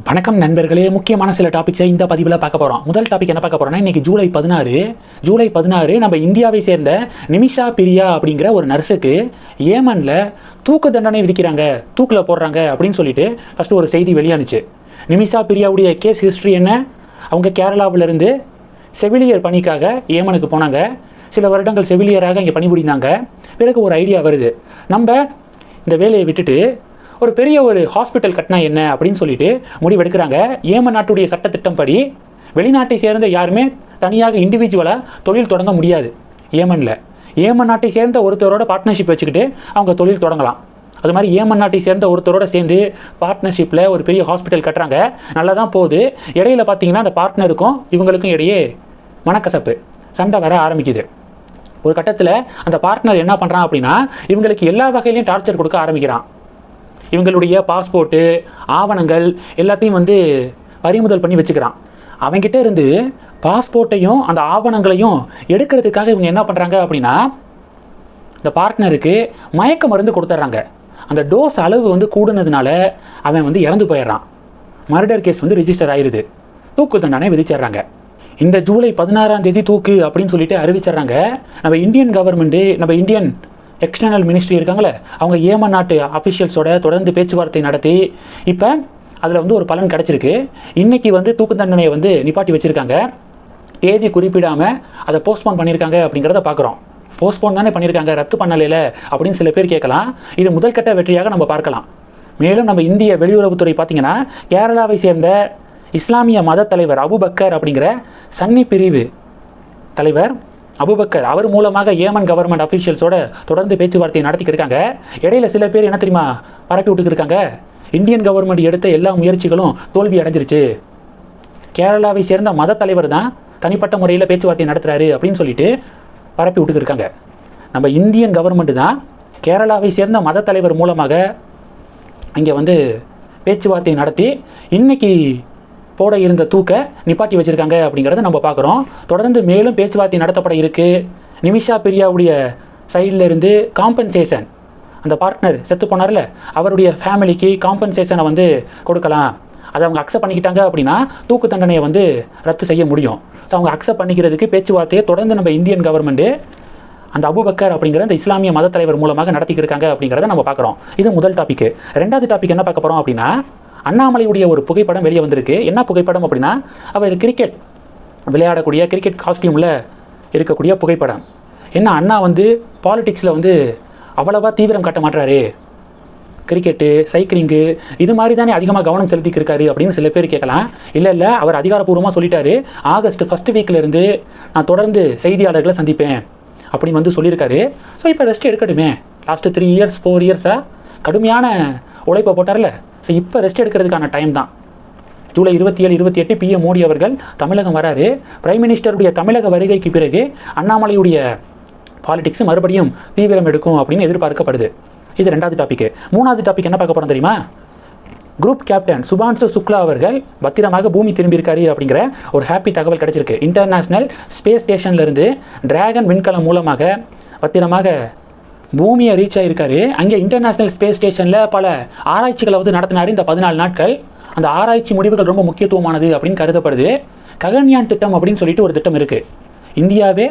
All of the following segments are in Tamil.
வணக்கம் நண்பர்களே, முக்கியமான சில டாபிக்ஸை இந்த பதிவில் பார்க்க போகிறோம். முதல் டாபிக் என்ன பார்க்க போகிறோம்னா, இன்றைக்கி ஜூலை 16 நம்ம இந்தியாவை சேர்ந்த நிமிஷா பிரியா அப்படிங்கிற ஒரு நர்ஸுக்கு ஏமனில் தூக்கு தண்டனை விதிக்கிறாங்க, தூக்கில் போடுறாங்க அப்படின்னு சொல்லிட்டு ஃபஸ்ட்டு ஒரு செய்தி வெளியானுச்சு. நிமிஷா பிரியாவுடைய கேஸ் ஹிஸ்ட்ரி என்ன? அவங்க கேரளாவிலேருந்து செவிலியர் பணிக்காக ஏமனுக்கு போனாங்க. சில வருடங்கள் செவிலியராக இங்கே பணிபுரிந்தாங்க. பிறகு ஒரு ஐடியா வருது, நம்ம இந்த வேலையை விட்டுட்டு ஒரு பெரிய ஒரு ஹாஸ்பிட்டல் கட்டினா என்ன அப்படின்னு சொல்லிட்டு முடிவெடுக்கிறாங்க. ஏமன் நாட்டுடைய சட்டத்திட்டம் படி வெளிநாட்டை சேர்ந்த யாருமே தனியாக இண்டிவிஜுவலாக தொழில் தொடங்க முடியாது. ஏமன் நாட்டை சேர்ந்த ஒருத்தரோட பார்ட்னர்ஷிப் வச்சுக்கிட்டு அவங்க தொழில் தொடங்கலாம். அது மாதிரி ஏமன் நாட்டை சேர்ந்த ஒருத்தரோட சேர்ந்து பார்ட்னர்ஷிப்பில் ஒரு பெரிய ஹாஸ்பிட்டல் கட்டுறாங்க. நல்லா தான் போகுது. இடையில பார்த்தீங்கன்னா அந்த பார்ட்னருக்கும் இவங்களுக்கும் இடையே மனக்கசப்பு, சண்டை வர ஆரம்பிக்குது. ஒரு கட்டத்தில் அந்த பார்ட்னர் என்ன பண்ணுறான் அப்படின்னா, இவங்களுக்கு எல்லா வகையிலையும் டார்ச்சர் கொடுக்க ஆரம்பிக்கிறான். இவங்களுடைய பாஸ்போர்ட்டு, ஆவணங்கள் எல்லாத்தையும் பறிமுதல் பண்ணி வச்சுக்கிறான். அவங்ககிட்ட இருந்து பாஸ்போர்ட்டையும் அந்த ஆவணங்களையும் எடுக்கிறதுக்காக இவங்க என்ன பண்ணுறாங்க அப்படின்னா, இந்த பார்ட்னருக்கு மயக்க மருந்து கொடுத்துட்றாங்க. அந்த டோஸ் அளவு கூடுனதுனால அவன் இறந்து போயிடுறான். மர்டர் கேஸ் ரிஜிஸ்டர் ஆயிடுது. தூக்கு தண்டனை விதிச்சிடுறாங்க. இந்த ஜூலை 16 தூக்கு அப்படின்னு சொல்லிட்டு அறிவிச்சிடுறாங்க. நம்ம இந்தியன் கவர்மெண்ட்டு, நம்ம இந்தியன் எக்ஸ்டர்னல் மினிஸ்ட்ரி இருக்காங்களே, அவங்க ஏமன் நாட்டு அஃபிஷியல்ஸோட தொடர்ந்து பேச்சுவார்த்தை நடத்தி இப்போ அதில் ஒரு பலன் கிடச்சிருக்கு. இன்றைக்கி தூக்கு தண்டனையை நிப்பாட்டி வச்சுருக்காங்க. தேதி குறிப்பிடாமல் அதை போஸ்ட்போன் பண்ணியிருக்காங்க அப்படிங்கிறத பார்க்குறோம். போஸ்ட்போன் தானே பண்ணியிருக்காங்க, ரத்து பண்ணலையில அப்படின்னு சில பேர் கேட்கலாம். இது முதல் கட்ட வெற்றியாக நம்ம பார்க்கலாம். மேலும் நம்ம இந்திய வெளியுறவுத்துறை பார்த்திங்கன்னா, கேரளாவை சேர்ந்த இஸ்லாமிய மத தலைவர் அபுபக்கர் அப்படிங்கிற சன்னி பிரிவு தலைவர் அபுபக்கர், அவர் மூலமாக ஏமன் கவர்மெண்ட் அஃபிஷியல்ஸோட தொடர்ந்து பேச்சுவார்த்தை நடத்திக்கிட்டு இருக்காங்க. இடையில சில பேர் என்ன தெரியுமா பரப்பி விட்டுக்கிருக்காங்க, இந்தியன் கவர்மெண்ட் எடுத்த எல்லா முயற்சிகளும் தோல்வி அடைஞ்சிருச்சு, கேரளாவை சேர்ந்த மத தலைவர் தான் தனிப்பட்ட முறையில் பேச்சுவார்த்தை நடத்துகிறாரு அப்படின்னு சொல்லிட்டு பரப்பி விட்டுக்கிருக்காங்க. நம்ம இந்தியன் கவர்மெண்ட் தான் கேரளாவை சேர்ந்த மத தலைவர் மூலமாக அங்கே பேச்சுவார்த்தை நடத்தி இன்னைக்கு போட இருந்த தூக்க நிப்பாட்டி வச்சுருக்காங்க அப்படிங்கிறத நம்ம பார்க்குறோம். தொடர்ந்து மேலும் பேச்சுவார்த்தை நடத்தப்பட இருக்குது. நிமிஷா பிரியாவுடைய சைடில் இருந்து காம்பன்சேஷன், அந்த பார்ட்னர் செத்து போனார்ல, அவருடைய ஃபேமிலிக்கு காம்பன்சேஷனை கொடுக்கலாம். அதை அவங்க அக்செப்ட் பண்ணிக்கிட்டாங்க அப்படின்னா தூக்கு தண்டனையை ரத்து செய்ய முடியும். ஸோ அவங்க அக்செப்ட் பண்ணிக்கிறதுக்கு பேச்சுவார்த்தையை தொடர்ந்து நம்ம இந்தியன் கவர்மெண்ட்டு அந்த அபுபக்கர் அப்படிங்கிற அந்த இஸ்லாமிய மத தலைவர் மூலமாக நடத்திக்கிருக்காங்க அப்படிங்கிறத நம்ம பார்க்குறோம். இது முதல் டாபிக். ரெண்டாவது டாபிக் என்ன பார்க்க போகிறோம் அப்படின்னா, அண்ணாமலையுடைய ஒரு புகைப்படம் வெளியே வந்திருக்கு. என்ன புகைப்படம் அப்படின்னா, அவர் கிரிக்கெட் விளையாடக்கூடிய கிரிக்கெட் காஸ்டியூமில் இருக்கக்கூடிய புகைப்படம். என்ன அண்ணா பாலிடிக்ஸில் அவ்வளவா தீவிரம் காட்ட மாட்டுறாரு, கிரிக்கெட்டு, சைக்கிளிங்கு இது மாதிரி தானே அதிகமாக கவனம் செலுத்திக்கிருக்காரு அப்படின்னு சில பேர் கேட்கலாம். இல்லை, அவர் அதிகாரப்பூர்வமாக சொல்லிட்டாரு, ஆகஸ்ட் ஃபஸ்ட் வீக்கிலேருந்து நான் தொடர்ந்து செய்தியாளர்களை சந்திப்பேன் அப்படின்னு சொல்லியிருக்காரு. ஸோ இப்போ ரெஸ்ட் எடுக்கட்டுமே. லாஸ்ட்டு 3 இயர்ஸ் 4 இயர்ஸாக கடுமையான உழைப்பை போட்டார்ல. ஸோ இப்போ ரெஸ்ட் எடுக்கிறதுக்கான டைம் தான். ஜூலை 27, 28 PM மோடி அவர்கள் தமிழகம் வராரு. பிரைம் மினிஸ்டருடைய தமிழக வருகைக்கு பிறகு அண்ணாமலையுடைய பாலிடிக்ஸ் மறுபடியும் தீவிரம் எடுக்கும் அப்படின்னு எதிர்பார்க்கப்படுது. இது ரெண்டாவது டாபிக். மூணாவது டாபிக் என்ன பார்க்க போகிறோம் தெரியுமா? குரூப் கேப்டன் சுபான்சு சுக்லா அவர்கள் பத்திரமாக பூமி திரும்பியிருக்காரு அப்படிங்கிற ஒரு ஹாப்பி தகவல் கிடைச்சிருக்கு. இன்டர்நேஷ்னல் ஸ்பேஸ் ஸ்டேஷன்லேருந்து டிராகன் விண்கலம் மூலமாக பத்திரமாக பூமியை ரீச் ஆகியிருக்காரு. அங்கே இன்டர்நேஷ்னல் ஸ்பேஸ் ஸ்டேஷனில் பல ஆராய்ச்சிகளை நடத்தினார் இந்த 14 நாட்கள். அந்த ஆராய்ச்சி முடிவுகள் ரொம்ப முக்கியத்துவமானது அப்படின்னு கருதப்படுது. ககன்யான் திட்டம் அப்படின்னு சொல்லிட்டு ஒரு திட்டம் இருக்குது. இந்தியாவே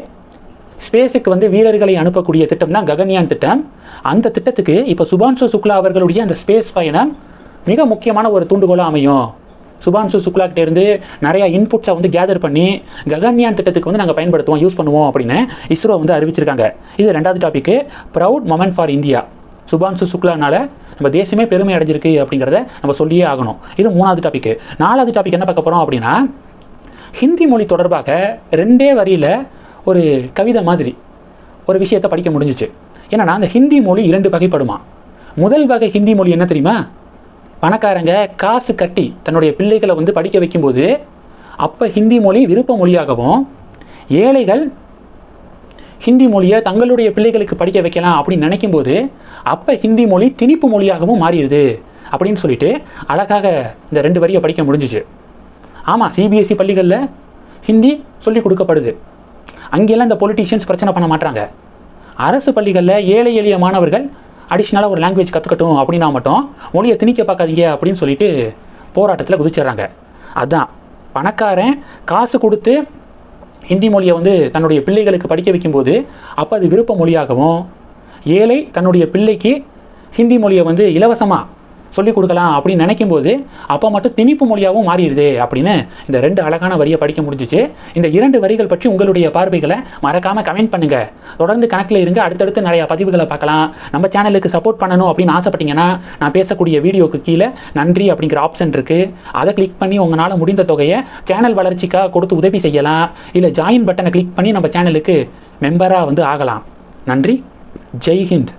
ஸ்பேஸுக்கு வீரர்களை அனுப்பக்கூடிய திட்டம் தான் ககன்யான் திட்டம். அந்த திட்டத்துக்கு இப்போ சுபான்சு சுக்லா அவர்களுடைய அந்த ஸ்பேஸ் பயணம் மிக முக்கியமான ஒரு தூண்டுகோலாக அமையும். சுபான்சு சுக்லாக்கிட்ட இருந்து நிறையா இன்புட்ஸை கேதர் பண்ணி ககன்யான் திட்டத்துக்கு நாங்கள் பயன்படுத்துவோம், யூஸ் பண்ணுவோம் அப்படின்னு இஸ்ரோ அறிவிச்சிருக்காங்க. இது ரெண்டாவது topic. Proud moment for India. Shubhanshu சுக்லானால நம்ம தேசமே பெருமை அடைஞ்சிருக்கு அப்படிங்கிறத நம்ம சொல்லியே ஆகணும். இது மூணாவது டாபிக். நாலாவது டாபிக் என்ன பார்க்க போகிறோம் அப்படின்னா, ஹிந்தி மொழி தொடர்பாக 2 வரியில் ஒரு கவிதை மாதிரி ஒரு விஷயத்தை படிக்க முடிஞ்சிச்சு. ஏன்னா அந்த ஹிந்தி மொழி 2 வகைப்படுமா. முதல் வகை ஹிந்தி மொழி என்ன தெரியுமா? பணக்காரங்க காசு கட்டி தன்னுடைய பிள்ளைகளை படிக்க வைக்கும்போது அப்போ ஹிந்தி மொழி விருப்ப மொழியாகவும், ஏழைகள் ஹிந்தி மொழியை தங்களுடைய பிள்ளைகளுக்கு படிக்க வைக்கலாம் அப்படின்னு நினைக்கும்போது அப்போ ஹிந்தி மொழி திணிப்பு மொழியாகவும் மாறிடுது அப்படின்னு சொல்லிட்டு அழகாக இந்த 2 வரியை படிக்க முடிஞ்சிச்சு. ஆமாம், CBSE பள்ளிகளில் ஹிந்தி சொல்லி கொடுக்கப்படுது. அங்கெல்லாம் இந்த பொலிட்டீஷியன்ஸ் பிரச்சனை பண்ண மாட்டாங்க. அரசு பள்ளிகளில் ஏழை எளிய மாணவர்கள் அடிஷ்னலாக ஒரு லாங்குவேஜ் கற்றுக்கட்டும் அப்படின்னா மட்டும் மொழியை திணிக்க பார்க்காதீங்க அப்படின்னு சொல்லிட்டு போராட்டத்தில் குதிச்சிடுறாங்க. அதுதான் பணக்காரன் காசு கொடுத்து ஹிந்தி மொழியை வந்து தன்னுடைய பிள்ளைகளுக்கு படிக்க வைக்கும்போது அப்போ அது விருப்ப மொழியாகவும், ஏழை தன்னுடைய பிள்ளைக்கு ஹிந்தி மொழியை வந்து இலவசமாக சொல்லிக் கொடுக்கலாம் அப்படின்னு நினைக்கும்போது அப்போ மட்டும் திணிப்பு மொழியாகவும் மாறிடுது அப்படின்னு இந்த 2 அழகான வரியை படிக்க முடிஞ்சிச்சு. இந்த 2 வரிகள் பற்றி உங்களுடைய பார்வைகளை மறக்காமல் கமெண்ட் பண்ணுங்கள். தொடர்ந்து கணக்கில் இருங்க. அடுத்தடுத்து நிறையா பதிவுகளை பார்க்கலாம். நம்ம சேனலுக்கு சப்போர்ட் பண்ணணும் அப்படின்னு ஆசைப்பட்டீங்கன்னா நான் பேசக்கூடிய வீடியோக்கு கீழே நன்றி அப்படிங்கிற ஆப்ஷன் இருக்குது. அதை கிளிக் பண்ணி உங்களால் முடிந்த தொகையை சேனல் வளர்ச்சிக்காக கொடுத்து உதவி செய்யலாம். இல்லை ஜாயின் பட்டனை கிளிக் பண்ணி நம்ம சேனலுக்கு மெம்பராக வந்து ஆகலாம். நன்றி. ஜெய் ஹிந்த்.